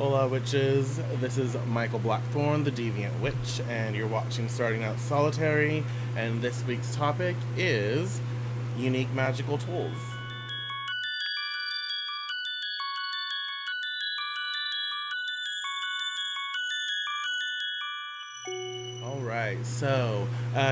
Hola witches, this is Michael Blackthorn, the Deviant Witch, and you're watching Starting Out Solitary, and this week's topic is unique magical tools. Alright, so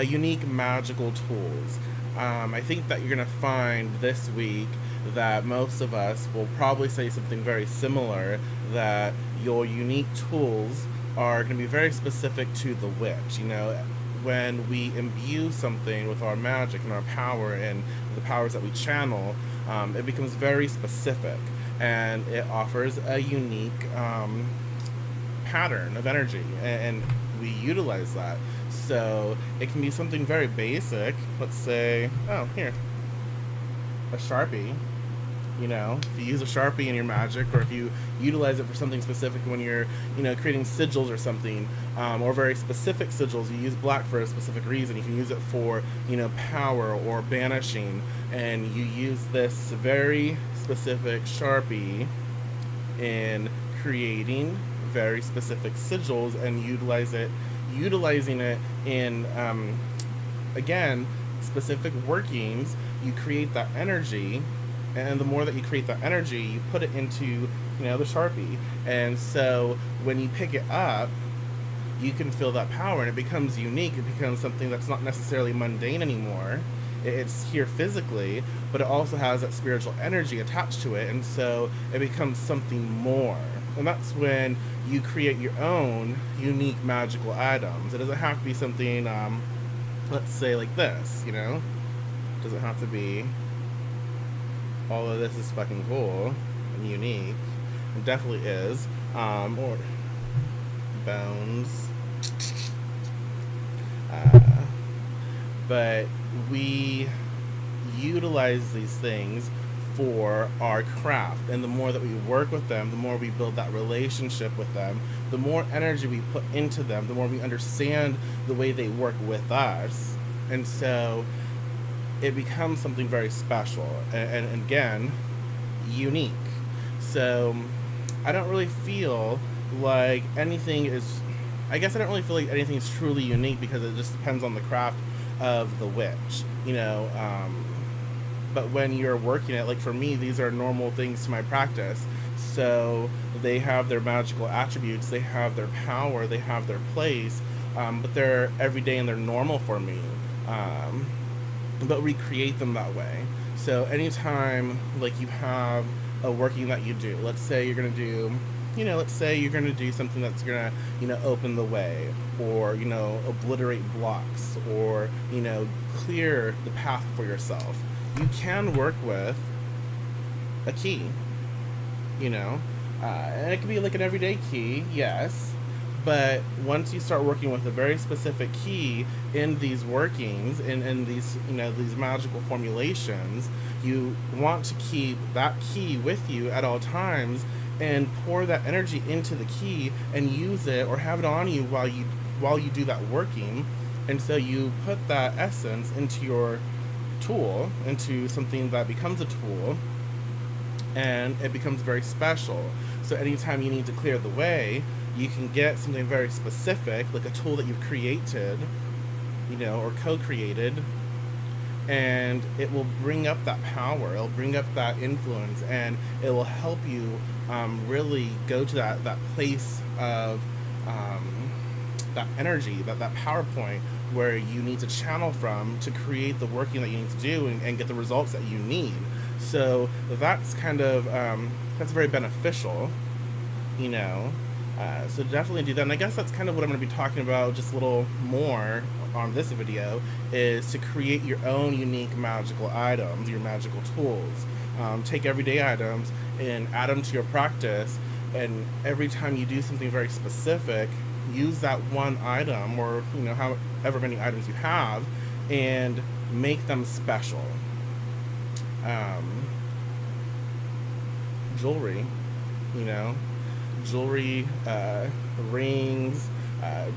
unique magical tools. I think that you're going to find this week that most of us will probably say something very similar, that your unique tools are going to be very specific to the witch. You know, when we imbue something with our magic and our power and the powers that we channel, it becomes very specific, and it offers a unique pattern of energy, and we utilize that. So it can be something very basic. Let's say, oh, here, a Sharpie. You know, if you use a Sharpie in your magic, or if you utilize it for something specific when you're, you know, creating sigils or something, or very specific sigils, you use black for a specific reason. You can use it for, you know, power or banishing, and you use this very specific Sharpie in creating very specific sigils and utilizing it in again, specific workings. You create that energy, and the more that you create that energy, you put it into, you know, the Sharpie, and so when you pick it up, you can feel that power, and it becomes unique. It becomes something that's not necessarily mundane anymore. It's here physically, but it also has that spiritual energy attached to it, and so it becomes something more. And that's when you create your own unique magical items. It doesn't have to be something, let's say like this, you know? It doesn't have to be, all of this is fucking cool and unique. It definitely is. Or bones. But we utilize these things for our craft, and the more that we work with them, the more we build that relationship with them, the more energy we put into them, the more we understand the way they work with us, and so it becomes something very special and again, unique. So I don't really feel like anything is, I guess I don't really feel like anything is truly unique, because it just depends on the craft of the witch, you know. But when you're working it, like for me, these are normal things to my practice. So they have their magical attributes, they have their power, they have their place, but they're everyday and they're normal for me. But we create them that way. So anytime, like, you have a working that you do, let's say you're going to do, you know, let's say you're going to do something that's going to, you know, open the way, or, you know, obliterate blocks, or, you know, clear the path for yourself. You can work with a key, you know, and it could be like an everyday key, yes, but once you start working with a very specific key in these workings, in these, you know, these magical formulations, you want to keep that key with you at all times, and pour that energy into the key and use it, or have it on you while you do that working. And so you put that essence into your tool, into something that becomes a tool, and it becomes very special. So anytime you need to clear the way, you can get something very specific, like a tool that you've created, you know, or co-created, and it will bring up that power, it'll bring up that influence, and it will help you really go to that place of that energy, that power point, where you need to channel from to create the working that you need to do and get the results that you need. So that's kind of that's very beneficial, you know. So definitely do that, and I guess that's kind of what I'm going to be talking about just a little more on this video, is to create your own unique magical items, your magical tools. Take everyday items and add them to your practice, and every time you do something very specific, use that one item, or, you know, however many items you have, and make them special. Jewelry, you know, rings,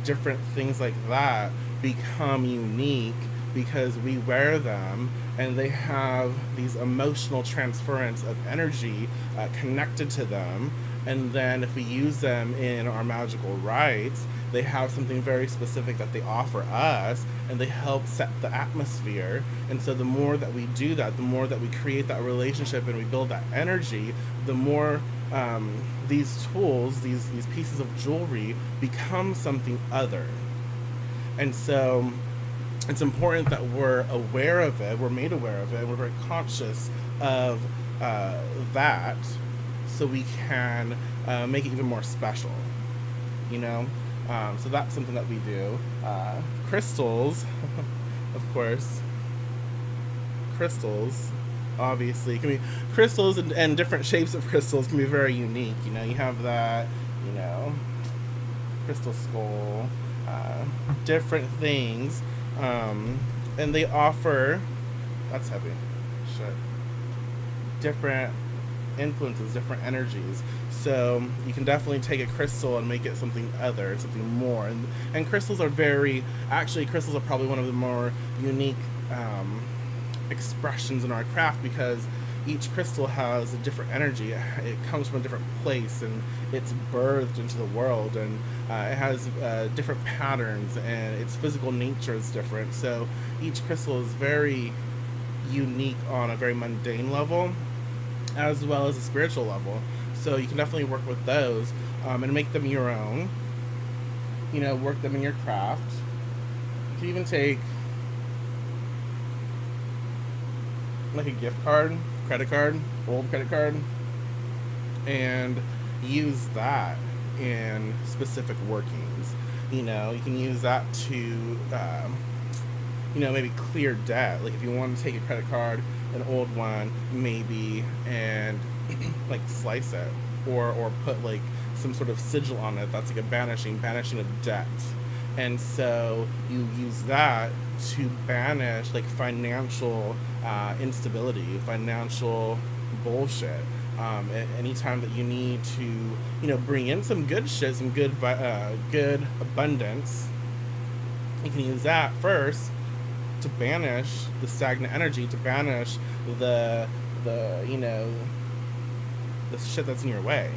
different things like that become unique because we wear them, and they have these emotional transference of energy connected to them, And then if we use them in our magical rites, they have something very specific that they offer us, and they help set the atmosphere. And so the more that we do that, the more that we create that relationship and we build that energy, the more these tools, these pieces of jewelry become something other. And so it's important that we're aware of it, we're made aware of it, we're very conscious of that, so we can make it even more special, you know? So that's something that we do. Crystals, of course. Crystals, obviously, can be crystals, and different shapes of crystals can be very unique. You know, you have that, you know, crystal skull, different things, and they offer. That's heavy. Shit. Different influences, different energies. So you can definitely take a crystal and make it something other, something more. And crystals are crystals are probably one of the more unique expressions in our craft, because each crystal has a different energy. It comes from a different place, and it's birthed into the world, and it has different patterns, and its physical nature is different. So each crystal is very unique on a very mundane level, as well as a spiritual level. So you can definitely work with those and make them your own. You know, work them in your craft. You can even take like a gift card, credit card, old credit card, and use that in specific workings. You know, you can use that to, you know, maybe clear debt. Like if you want to take a credit card, an old one, maybe, and like slice it, or put like some sort of sigil on it. That's like a banishing of debt. And so you use that to banish like financial instability, financial bullshit. Anytime that you need to, you know, bring in some good shit, some good abundance, you can use that first to banish the stagnant energy, to banish the you know, the shit that's in your way.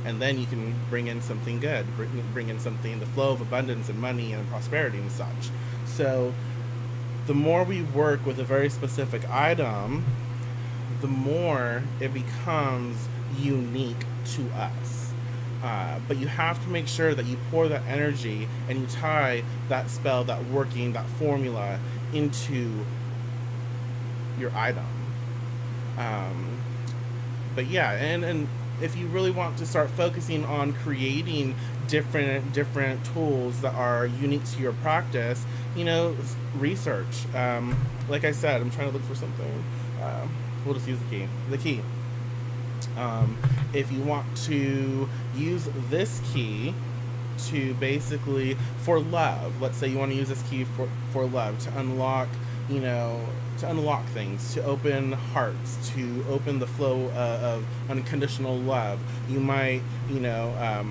And then you can bring in something good, bring in something, the flow of abundance and money and prosperity and such. So the more we work with a very specific item, the more it becomes unique to us. But you have to make sure that you pour that energy and you tie that spell, that working, that formula into your item. But yeah, and if you really want to start focusing on creating different tools that are unique to your practice, you know, research. Like I said, I'm trying to look for something. We'll just use the key. If you want to use this key to basically, for love, let's say you want to use this key for love, to unlock, you know, to unlock things, to open hearts, to open the flow of unconditional love. You might, you know,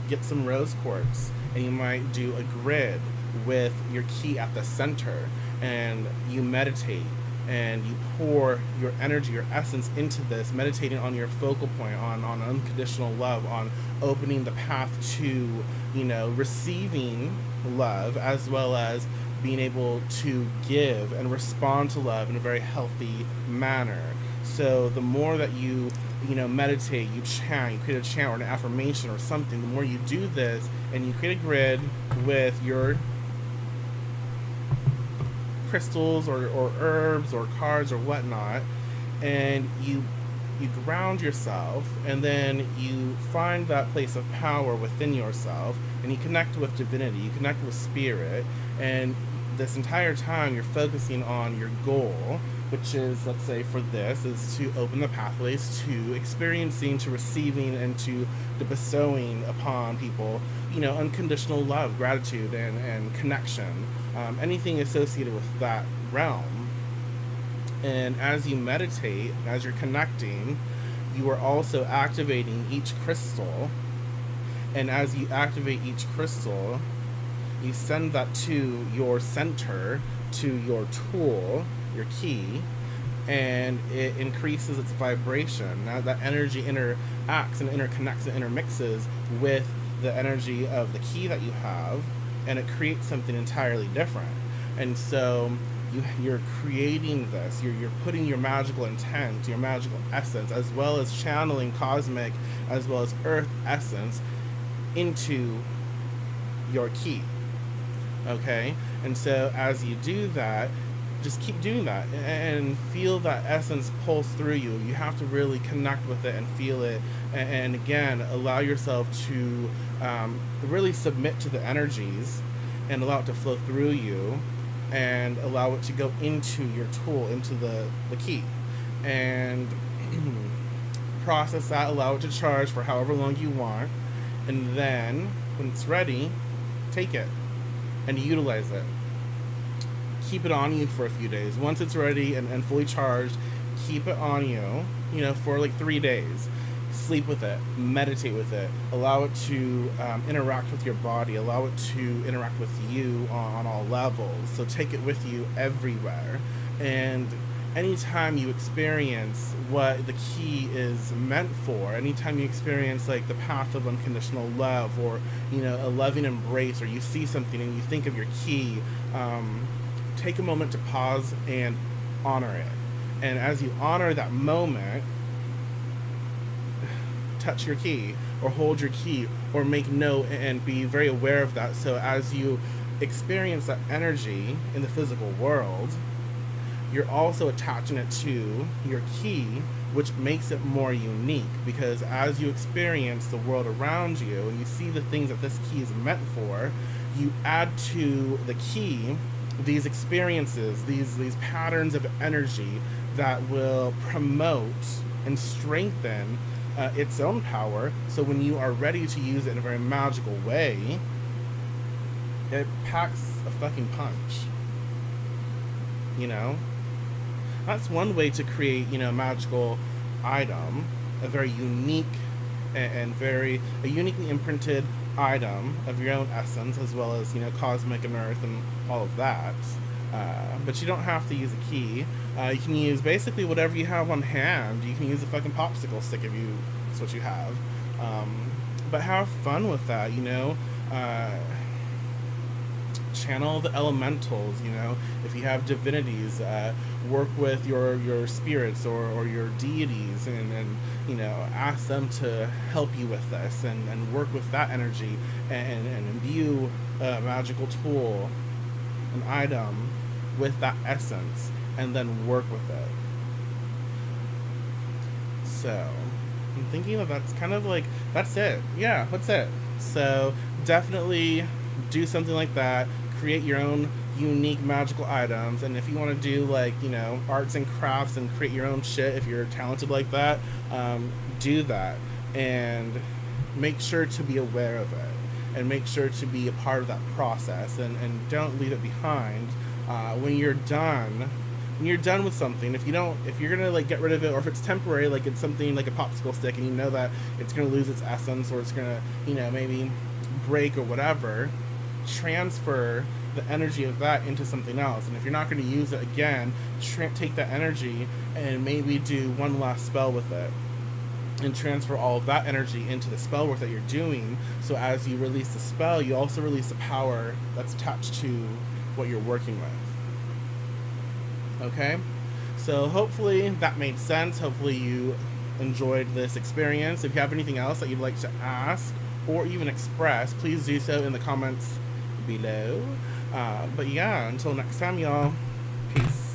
get some rose quartz, and you might do a grid with your key at the center, and you meditate, and you pour your energy, your essence into this, meditating on your focal point, on unconditional love, on opening the path to, you know, receiving love, as well as being able to give and respond to love in a very healthy manner. So the more that you know, meditate, you chant, you create a chant or an affirmation or something, the more you do this, and you create a grid with your crystals or herbs or cards or whatnot, and you ground yourself, and then you find that place of power within yourself, and you connect with divinity, you connect with spirit, and this entire time you're focusing on your goal, which is, let's say for this, is to open the pathways to experiencing, to receiving, and to bestowing upon people, you know, unconditional love, gratitude, and connection, anything associated with that realm. And as you meditate, as you're connecting, you are also activating each crystal, and as you activate each crystal, you send that to your center, to your tool, your key, and it increases its vibration. Now that energy interacts and interconnects and intermixes with the energy of the key that you have, and it creates something entirely different. And so you're creating this, you're putting your magical intent, your magical essence, as well as channeling cosmic as well as earth essence into your key. Okay? And so as you do that, just keep doing that and feel that essence pulse through you. You have to really connect with it and feel it, and again, allow yourself to really submit to the energies and allow it to flow through you, and allow it to go into your tool, into the key, and process that, allow it to charge for however long you want, and then when it's ready, take it and utilize it. Keep it on you for a few days. Once it's ready and fully charged, keep it on you, for like 3 days. Sleep with it, meditate with it, allow it to interact with your body, allow it to interact with you on all levels. So take it with you everywhere. And anytime you experience what the key is meant for, anytime you experience like the path of unconditional love, or a loving embrace, or you see something and you think of your key, take a moment to pause and honor it. And as you honor that moment, touch your key or hold your key or make note and be very aware of that. So as you experience that energy in the physical world, you're also attaching it to your key, which makes it more unique, because as you experience the world around you and you see the things that this key is meant for, you add to the key these experiences, these patterns of energy that will promote and strengthen its own power. So when you are ready to use it in a very magical way, it packs a fucking punch. That's one way to create, a magical item, a very unique and a uniquely imprinted item of your own essence, as well as, cosmic and earth and all of that. But you don't have to use a key. You can use basically whatever you have on hand. You can use a fucking popsicle stick if that's what you have. But have fun with that, channel the elementals, if you have divinities, work with your spirits or your deities, and ask them to help you with this, and work with that energy, and imbue a magical tool, an item, with that essence, and then work with it. So I'm thinking that's kind of like, that's it. Yeah, that's it. So definitely do something like that. Create your own unique magical items, and if you want to do like arts and crafts and create your own shit, if you're talented like that, do that, and make sure to be aware of it, and make sure to be a part of that process, and don't leave it behind. When you're done with something, if you're gonna like get rid of it, or if it's temporary, like it's something like a popsicle stick and you know that it's gonna lose its essence, or it's gonna maybe break or whatever, transfer the energy of that into something else. And if you're not going to use it again, take that energy and maybe do one last spell with it, and transfer all of that energy into the spell work that you're doing. So as you release the spell, you also release the power that's attached to what you're working with. Okay? So hopefully that made sense. Hopefully you enjoyed this experience. If you have anything else that you'd like to ask or even express, please do so in the comments below. But yeah, until next time, y'all. Peace.